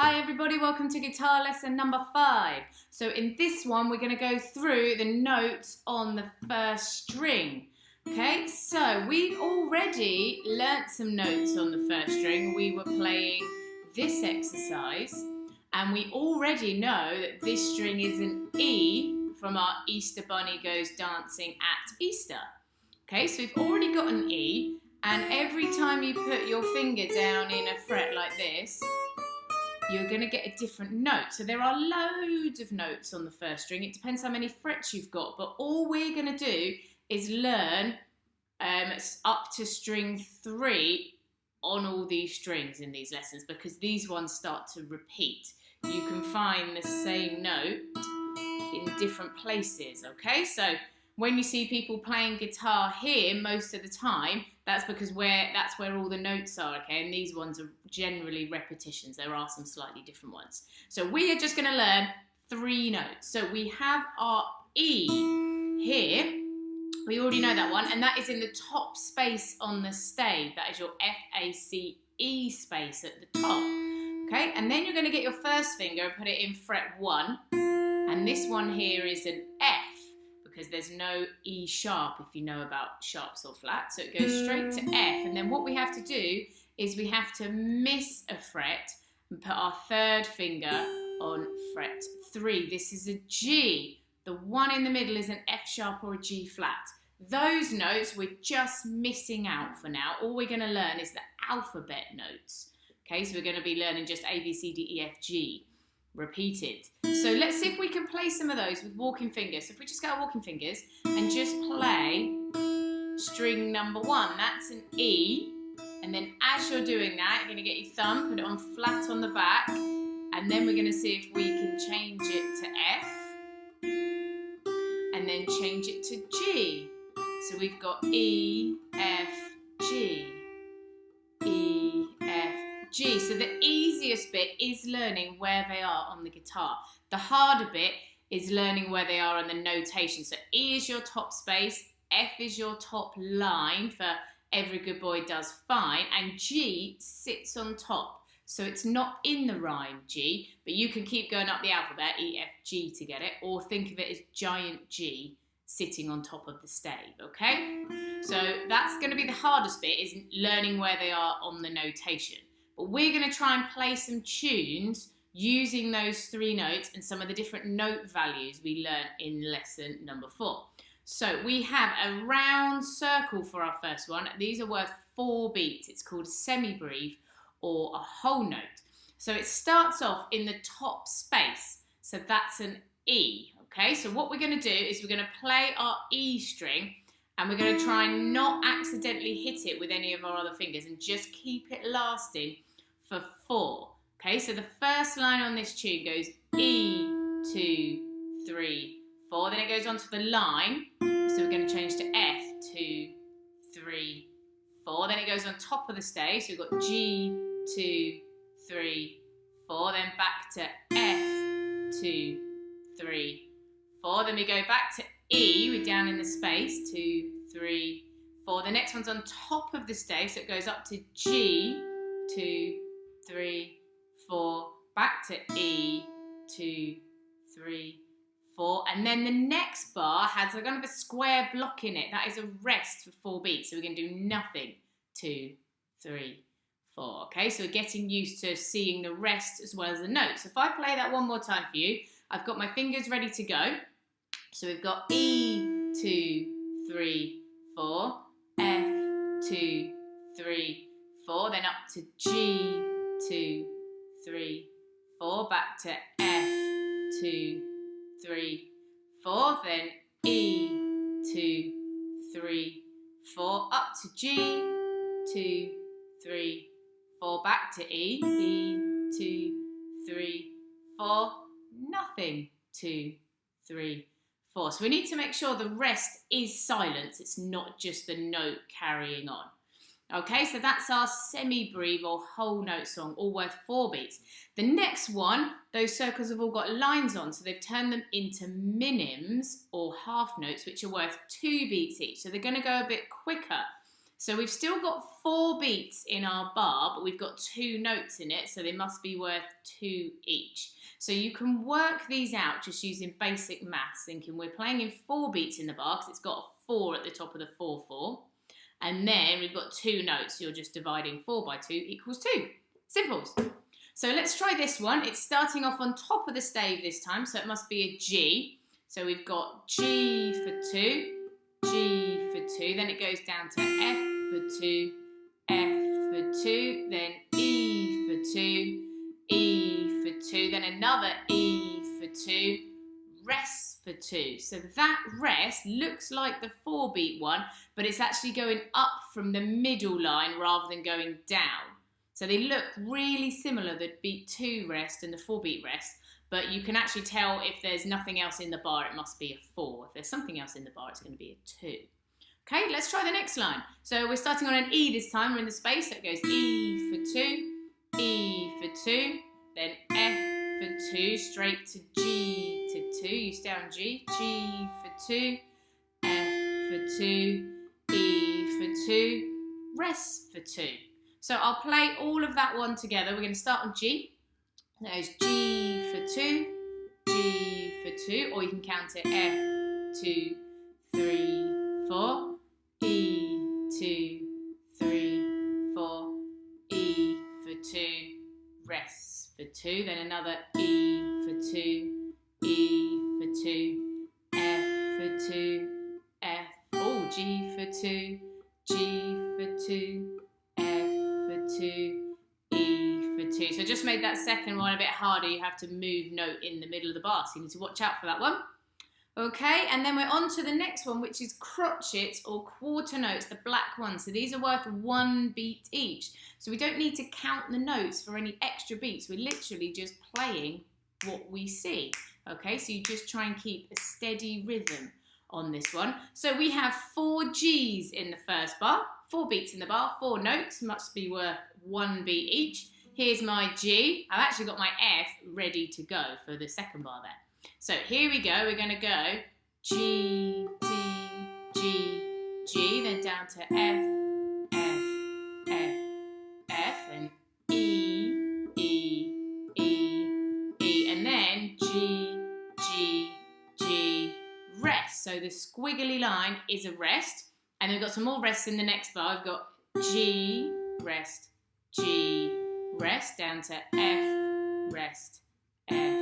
Hi everybody, welcome to guitar lesson number 5. So in this one we're going to go through the notes on the first string. Okay, so we've already learnt some notes on the first string. We were playing this exercise and we already know that this string is an E from our Easter Bunny Goes Dancing at Easter. Okay, so we've already got an E, and every time you put your finger down in a fret like this, you're going to get a different note. So there are loads of notes on the first string. It depends how many frets you've got, but all we're going to do is learn up to string 3 on all these strings in these lessons, because these ones start to repeat. You can find the same note in different places, okay? So when you see people playing guitar here most of the time, that's because that's where all the notes are, okay? And these ones are generally repetitions. There are some slightly different ones. So we are just going to learn 3 notes. So we have our E here. We already know that one, and that is in the top space on the stave. That is your F-A-C-E space at the top, okay? And then you're going to get your first finger and put it in fret 1, and this one here is an F, because there's no E sharp if you know about sharps or flats, so it goes straight to F. And then what we have to do is we have to miss a fret and put our third finger on fret 3. This is a G. The one in the middle is an F sharp or a G flat. Those notes we're just missing out for now. All we're going to learn is the alphabet notes. Okay, so we're going to be learning just A, B, C, D, E, F, G. Repeated. So let's see if we can play some of those with walking fingers. So if we just go walking fingers and just play string number 1, that's an E, and then as you're doing that, you're going to get your thumb, put it on flat on the back, and then we're going to see if we can change it to F, and then change it to G. So we've got E, F, G, E, F, G. So the easiest bit is learning where they are on the guitar. The harder bit is learning where they are on the notation. So E is your top space, F is your top line for Every Good Boy Does Fine, and G sits on top. So it's not in the rhyme, G, but you can keep going up the alphabet, E, F, G to get it, or think of it as giant G sitting on top of the stave, okay? So that's going to be the hardest bit, is learning where they are on the notation. But we're going to try and play some tunes using those 3 notes and some of the different note values we learned in lesson number 4. So we have a round circle for our first one. These are worth 4 beats. It's called a semibreve, or a whole note. So it starts off in the top space. So that's an E, okay? So what we're going to do is we're going to play our E string, and we're going to try and not accidentally hit it with any of our other fingers and just keep it lasting for 4. Okay, so the first line on this tune goes E, 2, 3, 4. Then it goes on to the line. So we're going to change to F, 2, 3, 4. Then it goes on top of the stave. So we've got G, 2, 3, 4. Then back to F, 2, 3, 4. Then we go back to E. We're down in the space. 2, 3, 4. The next one's on top of the stave. So it goes up to G, 2, 3, 4, back to E, 2, 3, 4, and then the next bar has a kind of a square block in it. That is a rest for 4 beats. So we're going to do nothing, 2, 3, 4. Okay, so we're getting used to seeing the rest as well as the notes. So if I play that one more time for you, I've got my fingers ready to go. So we've got E, 2, 3, 4, F, 2, 3, 4, then up to G, 2, 3, 4, back to F, 2, 3, 4, then E, 2, 3, 4, up to G, 2, 3, 4, back to E, E, 2, 3, 4, nothing, 2, 3, 4. So we need to make sure the rest is silence. It's not just the note carrying on. Okay, so that's our semibreve or whole note song, all worth 4 beats. The next one, those circles have all got lines on, so they've turned them into minims or half notes, which are worth 2 beats each. So they're going to go a bit quicker. So we've still got 4 beats in our bar, but we've got 2 notes in it, so they must be worth 2 each. So you can work these out just using basic maths, thinking we're playing in 4 beats in the bar because it's got a 4 at the top of the 4/4. And then we've got 2 notes, so you're just dividing 4 by 2 equals 2. Simples. So let's try this one. It's starting off on top of the stave this time, so it must be a G. So we've got G for 2, G for 2, then it goes down to F for 2, F for 2, then E for 2, E for 2, then another E for 2, rest for 2. So that rest looks like the 4-beat one, but it's actually going up from the middle line rather than going down. So they look really similar, the beat 2 rest and the 4-beat rest, but you can actually tell if there's nothing else in the bar, it must be a 4. If there's something else in the bar, it's going to be a 2. Okay, let's try the next line. So we're starting on an E this time, we're in the space, so it goes E for 2, E for 2, then F for 2, straight to G to 2, you stay on G, G for 2, F for 2, E for 2, rest for 2. So I'll play all of that one together. We're going to start on G. That goes G for 2, G for 2, or you can count it F, 2, 3, 4, E, 2, 3, 4, E for 2, rest for 2, then another E for 2, E for 2, F for 2, F, oh, G for 2, G for 2, F for 2, E for 2. So just made that second one a bit harder. You have to move note in the middle of the bar, so you need to watch out for that one. Okay, and then we're on to the next one, which is crotchets or quarter notes, the black ones. So these are worth 1 beat each. So we don't need to count the notes for any extra beats. We're literally just playing what we see. Okay, so you just try and keep a steady rhythm on this one. So we have 4 G's in the first bar, 4 beats in the bar, 4 notes, must be worth 1 beat each. Here's my G. I've actually got my F ready to go for the second bar there. So here we go, we're going to go G, D, G, G, then down to F, F, F, F, and E, E, E, E, and then G, G, G, rest. So the squiggly line is a rest, and then we've got some more rests in the next bar. We've got G, rest, G, rest, down to F, rest, F,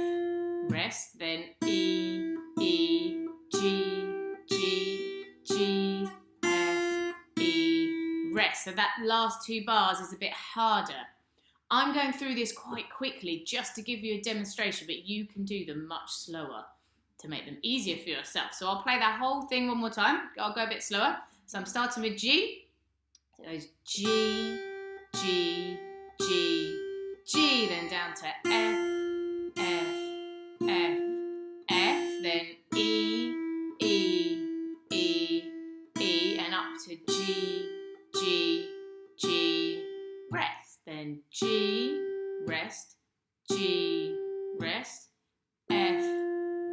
rest, then E, E, G, G, G, F, E, rest. So that last 2 bars is a bit harder. I'm going through this quite quickly just to give you a demonstration, but you can do them much slower to make them easier for yourself. So I'll play that whole thing one more time. I'll go a bit slower. So I'm starting with G. So it goes G, G, G, G, then down to F, F, F, F, then E, E, E, E, and up to G, G, G, rest, then G, rest, G, rest, F,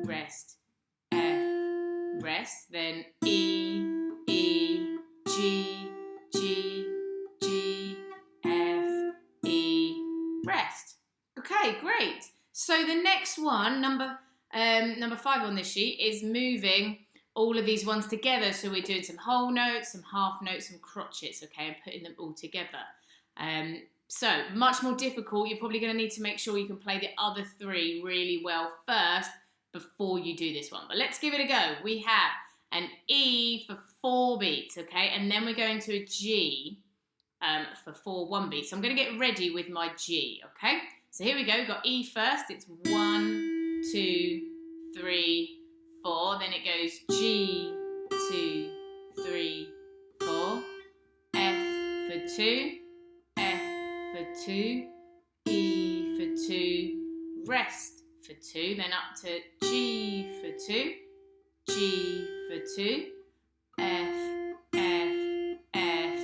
rest, F, rest, then E, E, G, G, G, F, E, rest. Okay, great. So the next one, number 5 on this sheet, is moving all of these ones together. So we're doing some whole notes, some half notes, some crotchets, okay, and putting them all together. So much more difficult. You're probably going to need to make sure you can play the other 3 really well first before you do this one. But let's give it a go. We have an E for 4 beats, okay, and then we're going to a G for 4 1 beats. So I'm going to get ready with my G, okay? So here we go. We've got E first. It's 1, 2, 3, 4. Then it goes G, 2, 3, 4. F for 2. F for 2. E for 2. Rest for 2. Then up to G for 2. G for 2. F, F, F.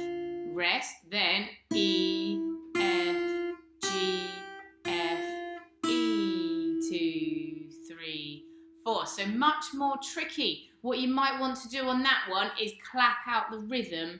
Rest. Then E, F, G, F, E, 2, 3, 4. So much more tricky. What you might want to do on that one is clap out the rhythm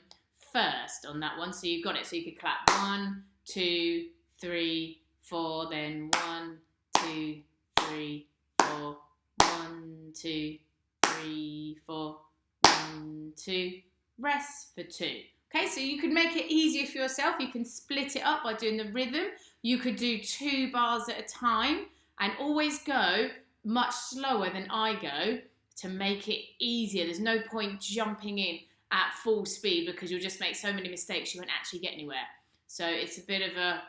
first on that one, so you've got it. So you could clap 1, 2, 3, 4, then 1, 2, 3, 4, 1, 2, 3, 4, 1, 2, rest for 2. Okay, so you can make it easier for yourself. You can split it up by doing the rhythm. You could do 2 bars at a time and always go much slower than I go to make it easier. There's no point jumping in at full speed because you'll just make so many mistakes you won't actually get anywhere. So it's a bit of a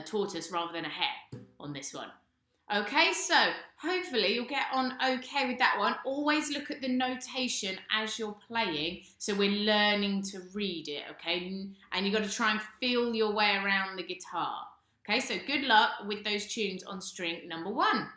tortoise rather than a hare on this one. Okay, so hopefully you'll get on okay with that one. Always look at the notation as you're playing, so we're learning to read it, okay? And you've got to try and feel your way around the guitar. Okay, so good luck with those tunes on string number 1.